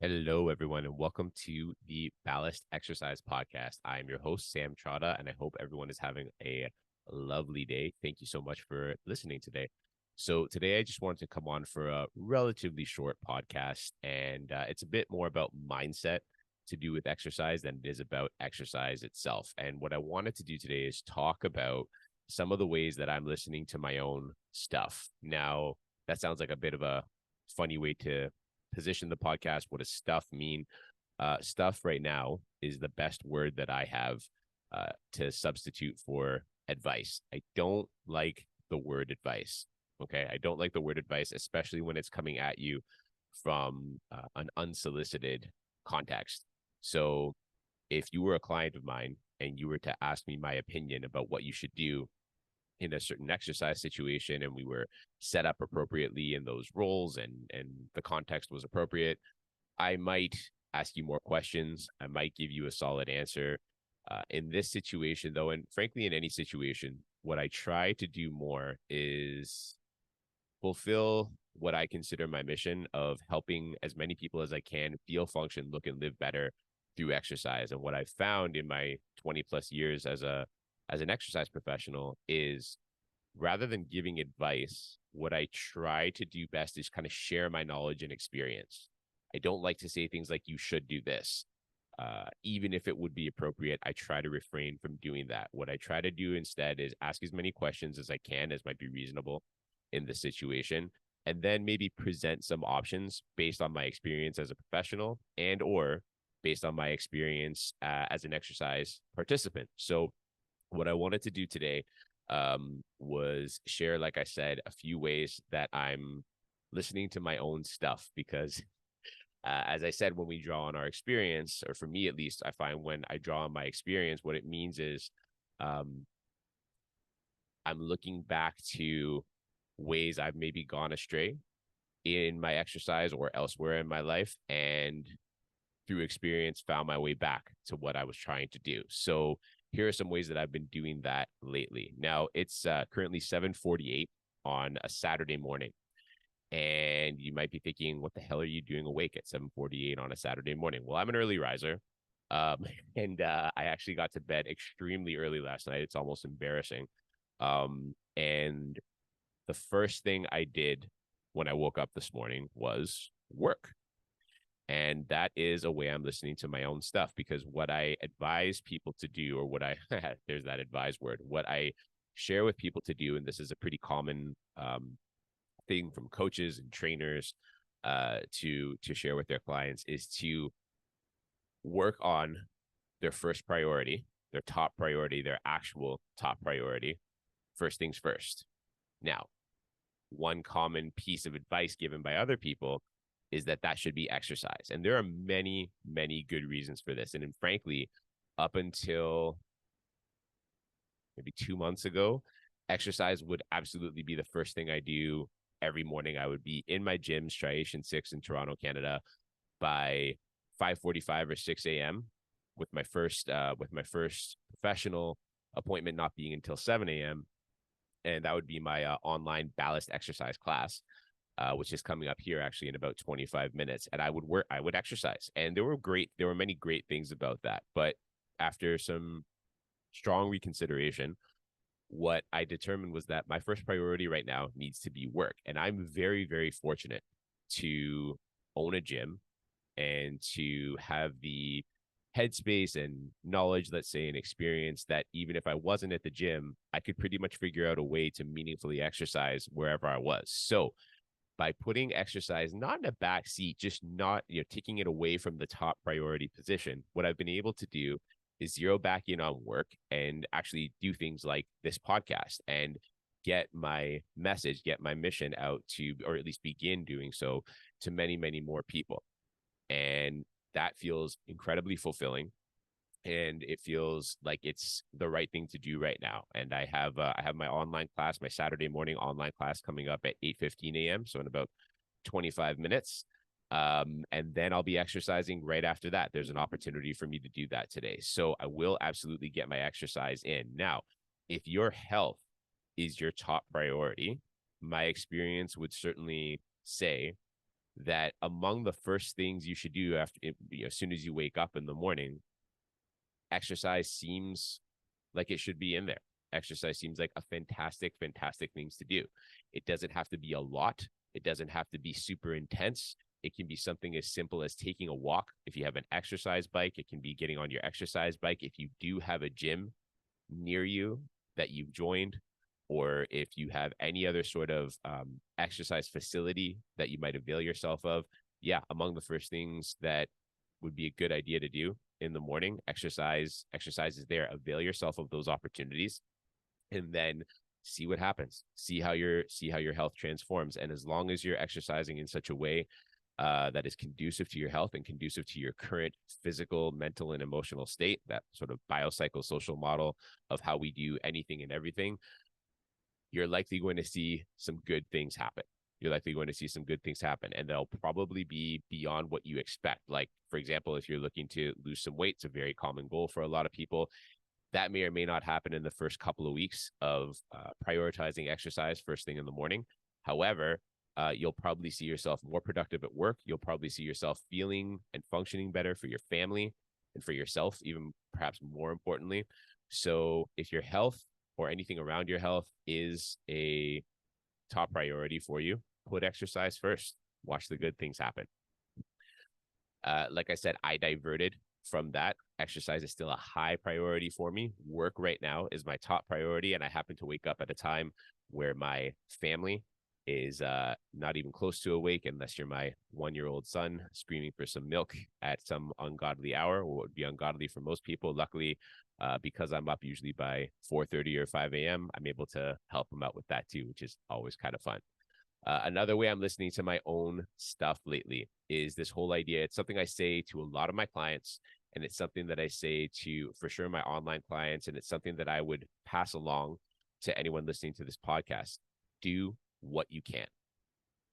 Hello, everyone, and welcome to the Ballast Exercise Podcast. I'm your host, Sam Trotta, and I hope everyone is having a lovely day. Thank you so much for listening today. So, today I just wanted to come on for a relatively short podcast, and it's a bit more about mindset to do with exercise than it is about exercise itself. And what I wanted to do today is talk about some of the ways that I'm listening to my own stuff. Now, that sounds like a bit of a funny way to position the podcast. What does stuff mean? Stuff right now is the best word that I have to substitute for advice. I don't like the word advice. Okay. I don't like the word advice, especially when it's coming at you from an unsolicited context. So if you were a client of mine and you were to ask me my opinion about what you should do in a certain exercise situation and we were set up appropriately in those roles and the context was appropriate, I might ask you more questions. I might give you a solid answer. In this situation, though, and frankly, in any situation, what I try to do more is fulfill what I consider my mission of helping as many people as I can feel, function, look, and live better through exercise. And what I've found in my 20 plus years as an exercise professional is rather than giving advice, what I try to do best is kind of share my knowledge and experience. I don't like to say things like, you should do this. Even if it would be appropriate, I try to refrain from doing that. What I try to do instead is ask as many questions as I can, as might be reasonable in the situation, and then maybe present some options based on my experience as a professional and or based on my experience as an exercise participant. So what I wanted to do today was share, like I said, a few ways that I'm listening to my own stuff because, as I said, when we draw on our experience, or for me at least, I find when I draw on my experience, what it means is um, I'm looking back to ways I've maybe gone astray in my exercise or elsewhere in my life, and through experience found my way back to what I was trying to do. So here are some ways that I've been doing that lately. Now it's currently 7:48 on a Saturday morning. And you might be thinking, what the hell are you doing awake at 7:48 on a Saturday morning? Well, I'm an early riser. Um, and I actually got to bed extremely early last night. It's almost embarrassing. And the first thing I did when I woke up this morning was work. And that is a way I'm listening to my own stuff, because what I advise people to do, or what I, there's that advise word, what I share with people to do, and this is a pretty common thing from coaches and trainers to share with their clients, is to work on their first priority, their top priority, their actual top priority, first things first. Now, one common piece of advice given by other people is that that should be exercise. And there are many, many good reasons for this. And frankly, up until maybe 2 months ago, exercise would absolutely be the first thing I do every morning. I would be in my gym, Striation 6 in Toronto, Canada, by 5:45 or 6 a.m. With my first professional appointment not being until 7 a.m. And that would be my online Ballast exercise class, which is coming up here actually in about 25 minutes. And I would exercise, and there were many great things about that. But after some strong reconsideration, what I determined was that my first priority right now needs to be work. And I'm very, very fortunate to own a gym and to have the headspace and knowledge, let's say, and experience that even if I wasn't at the gym, I could pretty much figure out a way to meaningfully exercise wherever I was. So by putting exercise not in a back seat, just not, taking it away from the top priority position, what I've been able to do is zero back in on work and actually do things like this podcast and get my message, get my mission out to, or at least begin doing so, to many, many more people. And that feels incredibly fulfilling, and it feels like it's the right thing to do right now. And I have my online class, my Saturday morning online class, coming up at 8:15 a.m. So in about 25 minutes. And then I'll be exercising right after that. There's an opportunity for me to do that today. So I will absolutely get my exercise in. Now, if your health is your top priority, my experience would certainly say that among the first things you should do after, as soon as you wake up in the morning, exercise seems like it should be in there. Exercise seems like a fantastic, fantastic things to do. It doesn't have to be a lot. It doesn't have to be super intense. It can be something as simple as taking a walk. If you have an exercise bike, it can be getting on your exercise bike. If you do have a gym near you that you've joined, or if you have any other sort of exercise facility that you might avail yourself of, yeah, among the first things that would be a good idea to do in the morning, exercise is there. Avail yourself of those opportunities, and then see what happens. See how your health transforms. And as long as you're exercising in such a way that is conducive to your health and conducive to your current physical, mental, and emotional state, that sort of biopsychosocial model of how we do anything and everything, you're likely going to see some good things happen. You're likely going to see some good things happen, and they'll probably be beyond what you expect. Like, for example, if you're looking to lose some weight, it's a very common goal for a lot of people. That may or may not happen in the first couple of weeks of prioritizing exercise first thing in the morning. However, you'll probably see yourself more productive at work. You'll probably see yourself feeling and functioning better for your family and for yourself, even perhaps more importantly. So if your health or anything around your health is a top priority for you, put exercise first. Watch the good things happen. Like I said, I diverted from that. Exercise is still a high priority for me. Work right now is my top priority, and I happen to wake up at a time where my family is not even close to awake, unless you're my 1-year-old son screaming for some milk at some ungodly hour, or what would be ungodly for most people. Luckily, because I'm up usually by 4:30 or 5 a.m., I'm able to help them out with that too, which is always kind of fun. Another way I'm listening to my own stuff lately is this whole idea. It's something I say to a lot of my clients, and it's something that I say to, for sure, my online clients, and it's something that I would pass along to anyone listening to this podcast. Do what you can.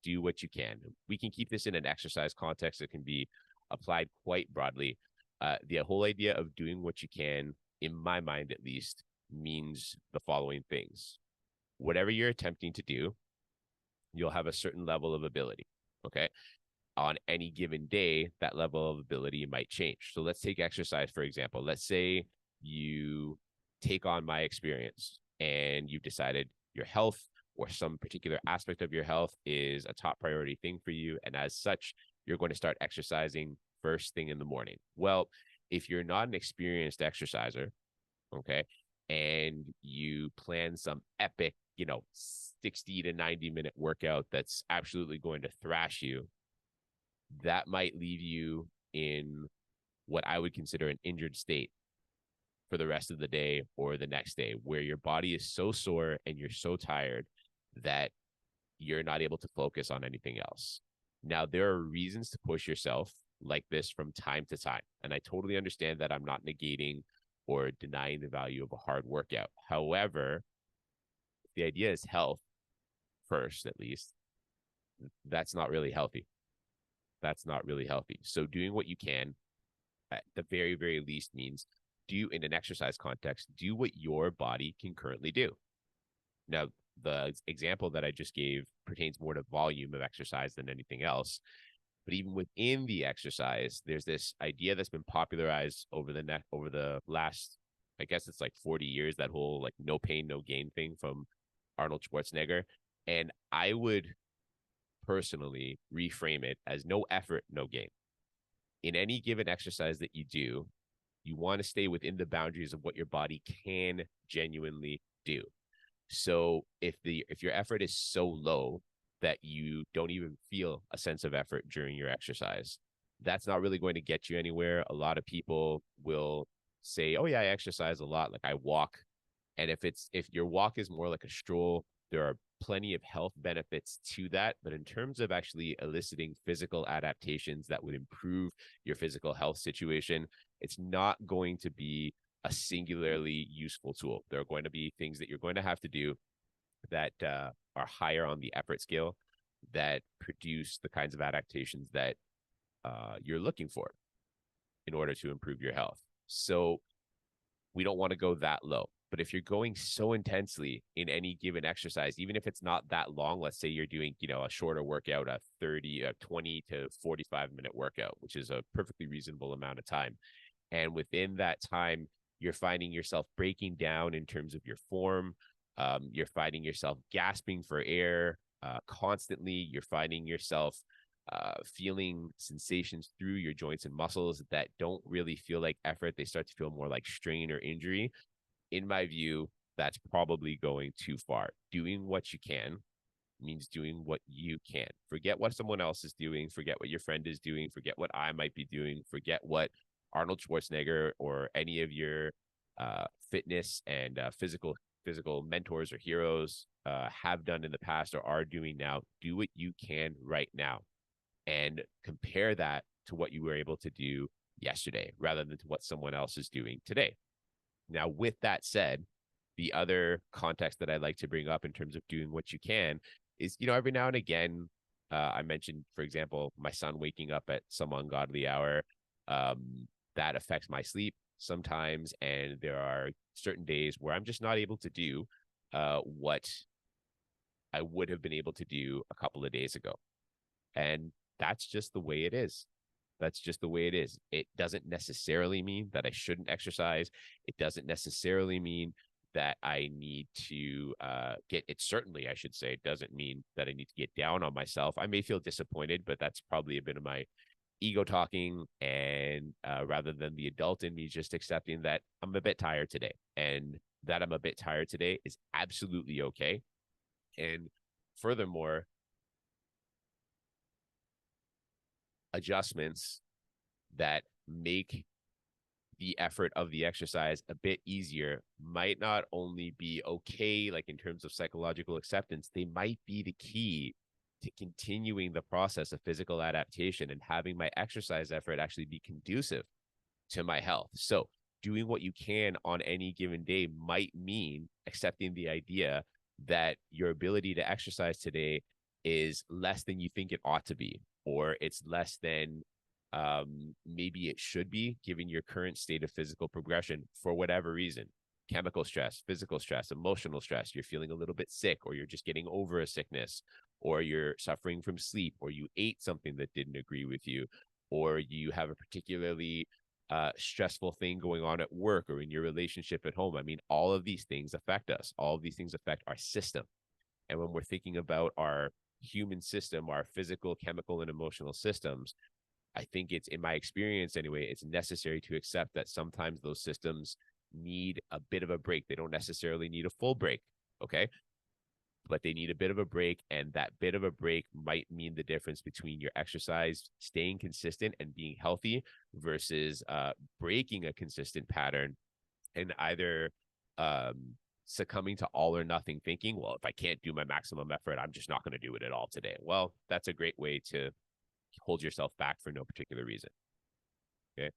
Do what you can. We can keep this in an exercise context. It can be applied quite broadly. The whole idea of doing what you can, in my mind at least, means the following things. Whatever you're attempting to do, you'll have a certain level of ability. Okay. On any given day, that level of ability might change. So let's take exercise, for example. Let's say you take on my experience and you've decided your health or some particular aspect of your health is a top priority thing for you. And as such, you're going to start exercising first thing in the morning. Well, if you're not an experienced exerciser, okay, and you plan some epic, 60 to 90-minute workout that's absolutely going to thrash you, that might leave you in what I would consider an injured state for the rest of the day or the next day, where your body is so sore and you're so tired that you're not able to focus on anything else. Now, there are reasons to push yourself like this from time to time. And I totally understand that. I'm not negating or denying the value of a hard workout. However, if the idea is health first, at least, that's not really healthy. That's not really healthy. So doing what you can, at the very, very least, means do, in an exercise context, do what your body can currently do. Now, the example that I just gave pertains more to volume of exercise than anything else. But even within the exercise, there's this idea that's been popularized over the last, I guess it's like 40 years, that whole like no pain, no gain thing from Arnold Schwarzenegger. And I would personally reframe it as no effort, no gain. In any given exercise that you do, you want to stay within the boundaries of what your body can genuinely do. So if your effort is so low that you don't even feel a sense of effort during your exercise, that's not really going to get you anywhere. A lot of people will say, oh yeah, I exercise a lot, like I walk. And if your walk is more like a stroll, there are plenty of health benefits to that. But in terms of actually eliciting physical adaptations that would improve your physical health situation, it's not going to be a singularly useful tool. There are going to be things that you're going to have to do that are higher on the effort scale that produce the kinds of adaptations that you're looking for in order to improve your health. So we don't want to go that low. But if you're going so intensely in any given exercise, even if it's not that long, let's say you're doing, a shorter workout, a 20 to 45-minute workout, which is a perfectly reasonable amount of time. And within that time, you're finding yourself breaking down in terms of your form. You're finding yourself gasping for air constantly. You're finding yourself feeling sensations through your joints and muscles that don't really feel like effort. They start to feel more like strain or injury. In my view, that's probably going too far. Doing what you can means doing what you can. Forget what someone else is doing. Forget what your friend is doing. Forget what I might be doing. Forget what Arnold Schwarzenegger or any of your fitness and physical mentors or heroes have done in the past or are doing now. Do what you can right now, and compare that to what you were able to do yesterday, rather than to what someone else is doing today. Now, with that said, the other context that I like to bring up in terms of doing what you can is, every now and again, I mentioned, for example, my son waking up at some ungodly hour. That affects my sleep sometimes. And there are certain days where I'm just not able to do what I would have been able to do a couple of days ago. And that's just the way it is. That's just the way it is. It doesn't necessarily mean that I shouldn't exercise. It doesn't necessarily mean that I need to it. Certainly, I should say, it doesn't mean that I need to get down on myself. I may feel disappointed, but that's probably a bit of my ego talking. And rather than the adult in me just accepting that I'm a bit tired today, and that I'm a bit tired today is absolutely okay. And furthermore, adjustments that make the effort of the exercise a bit easier might not only be okay, like in terms of psychological acceptance, they might be the key to continuing the process of physical adaptation and having my exercise effort actually be conducive to my health. So doing what you can on any given day might mean accepting the idea that your ability to exercise today is less than you think it ought to be, or it's less than maybe it should be, given your current state of physical progression for whatever reason. Chemical stress, physical stress, emotional stress, you're feeling a little bit sick, or you're just getting over a sickness, or you're suffering from sleep, or you ate something that didn't agree with you, or you have a particularly stressful thing going on at work or in your relationship at home. I mean, all of these things affect us. All of these things affect our system. And when we're thinking about our human system, our physical, chemical, and emotional systems, I think it's, in my experience anyway, it's necessary to accept that sometimes those systems need a bit of a break. They don't necessarily need a full break, okay? But they need a bit of a break, and that bit of a break might mean the difference between your exercise staying consistent and being healthy versus breaking a consistent pattern and either succumbing to all or nothing thinking, well, if I can't do my maximum effort, I'm just not going to do it at all today. Well, that's a great way to hold yourself back for no particular reason. Okay.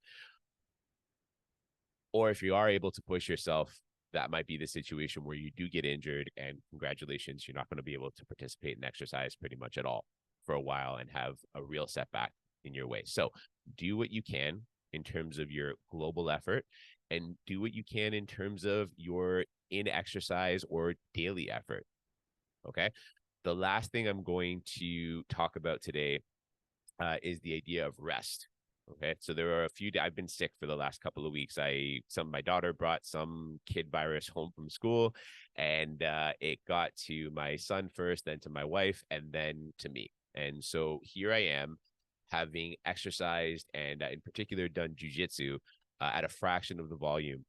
Or if you are able to push yourself, that might be the situation where you do get injured, and congratulations, you're not going to be able to participate in exercise pretty much at all for a while and have a real setback in your way. So do what you can in terms of your global effort, and do what you can in terms of your in exercise or daily effort. Okay. The last thing I'm going to talk about today is the idea of rest. Okay, so there are a few. I've been sick for the last couple of weeks. My daughter brought some kid virus home from school, and it got to my son first, then to my wife, and then to me. And so here I am, having exercised and in particular done jujitsu at a fraction of the volume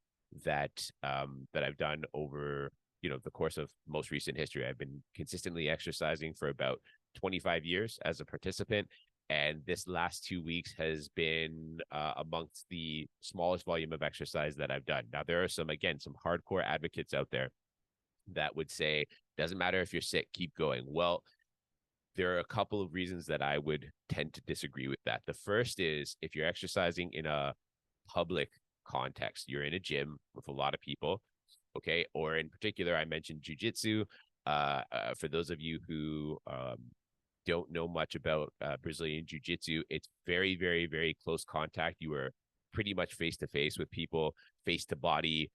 that I've done over the course of most recent history. I've been consistently exercising for about 25 years as a participant. And this last 2 weeks has been amongst the smallest volume of exercise that I've done. Now, there are some hardcore advocates out there that would say, doesn't matter if you're sick, keep going. Well, there are a couple of reasons that I would tend to disagree with that. The first is, if you're exercising in a public context, you're in a gym with a lot of people, okay? Or in particular, I mentioned jujitsu. For those of you who don't know much about Brazilian jiu-jitsu, it's very, very, very close contact. You are pretty much face to face with people, face to body.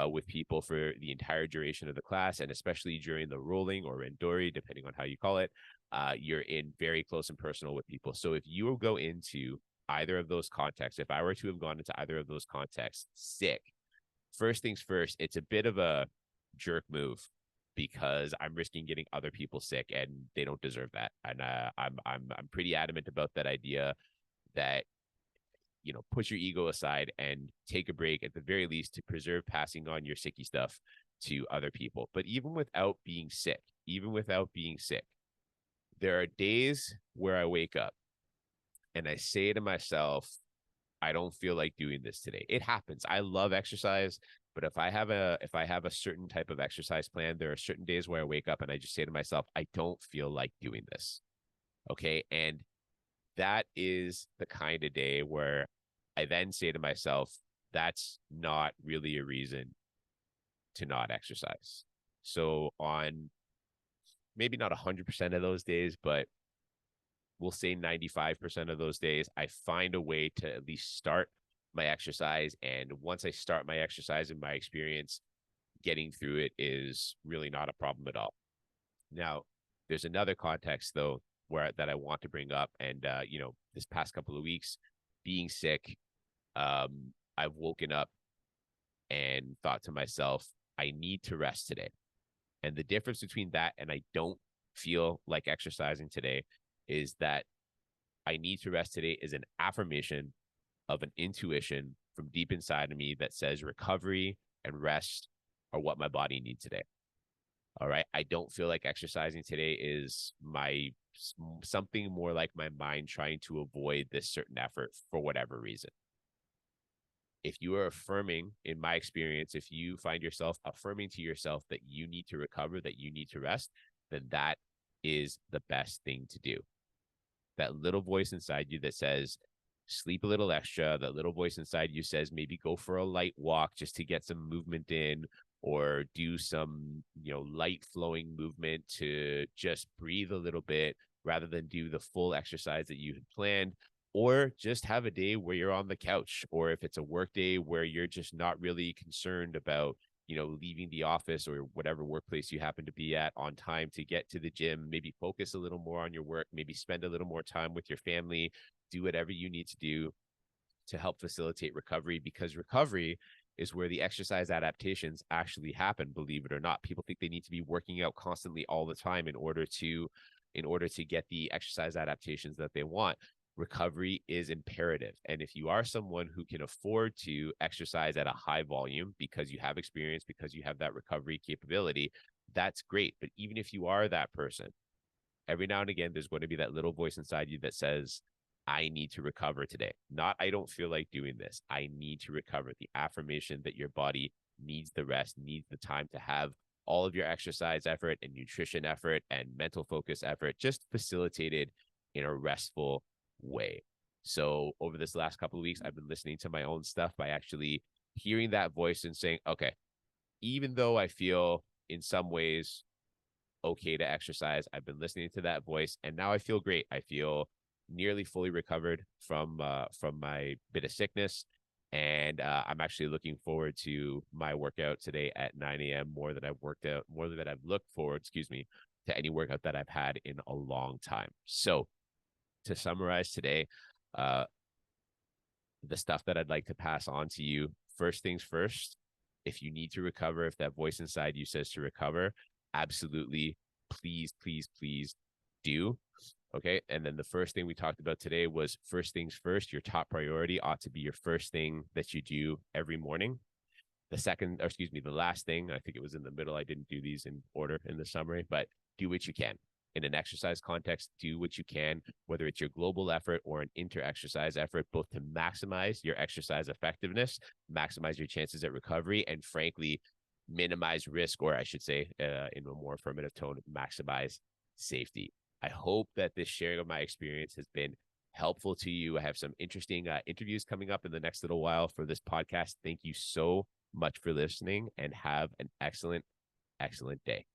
with people for the entire duration of the class, and especially during the rolling or randori, depending on how you call it, you're in very close and personal with people. So if you go into either of those contexts, if I were to have gone into either of those contexts sick, first things first, it's a bit of a jerk move because I'm risking getting other people sick, and they don't deserve that. And I'm pretty adamant about that idea that, you know, put your ego aside and take a break at the very least to preserve passing on your sicky stuff to other people. But even without being sick, there are days where I wake up and I say to myself, I don't feel like doing this today. It happens. I love exercise, but if I have a certain type of exercise plan, there are certain days where I wake up and I just say to myself, I don't feel like doing this. Okay? And that is the kind of day where I then say to myself, that's not really a reason to not exercise. So on maybe not 100% of those days, but we'll say 95% of those days, I find a way to at least start my exercise. And once I start my exercise, in my experience, getting through it is really not a problem at all. Now, there's another context though, where that I want to bring up. And you know, this past couple of weeks, being sick, I've woken up and thought to myself, I need to rest today. And the difference between that and I don't feel like exercising today is that I need to rest today is an affirmation of an intuition from deep inside of me that says recovery and rest are what my body needs today. All right. I don't feel like exercising today is my something more like my mind trying to avoid this certain effort for whatever reason. If you are affirming, in my experience, if you find yourself affirming to yourself that you need to recover, that you need to rest, then that is the best thing to do. That little voice inside you that says, sleep a little extra, that little voice inside you says, maybe go for a light walk just to get some movement in, or do some, you know, light flowing movement to just breathe a little bit rather than do the full exercise that you had planned, or just have a day where you're on the couch, or if it's a work day where you're just not really concerned about, you know, leaving the office or whatever workplace you happen to be at on time to get to the gym, maybe focus a little more on your work, maybe spend a little more time with your family, do whatever you need to do to help facilitate recovery, because recovery is where the exercise adaptations actually happen, believe it or not. People think they need to be working out constantly all the time in order to get the exercise adaptations that they want. Recovery is imperative. And if you are someone who can afford to exercise at a high volume because you have experience, because you have that recovery capability, that's great. But even if you are that person, every now and again, there's going to be that little voice inside you that says, I need to recover today. Not, I don't feel like doing this. I need to recover. The affirmation that your body needs the rest, needs the time to have all of your exercise effort and nutrition effort and mental focus effort just facilitated in a restful way. So over this last couple of weeks, I've been listening to my own stuff by actually hearing that voice and saying, okay, even though I feel in some ways okay to exercise, I've been listening to that voice and now I feel great. I feel nearly fully recovered from my bit of sickness. And I'm actually looking forward to my workout today at 9 a.m. more than I've looked forward, to any workout that I've had in a long time. So to summarize today, the stuff that I'd like to pass on to you, first things first, if you need to recover, if that voice inside you says to recover, absolutely, please, please, please do. Okay. And then the first thing we talked about today was first things first. Your top priority ought to be your first thing that you do every morning. The last thing, I think it was in the middle. I didn't do these in order in the summary, but do what you can. In an exercise context, do what you can, whether it's your global effort or an inter-exercise effort, both to maximize your exercise effectiveness, maximize your chances at recovery, and frankly, minimize risk, or I should say, in a more affirmative tone, maximize safety. I hope that this sharing of my experience has been helpful to you. I have some interesting interviews coming up in the next little while for this podcast. Thank you so much for listening and have an excellent, excellent day.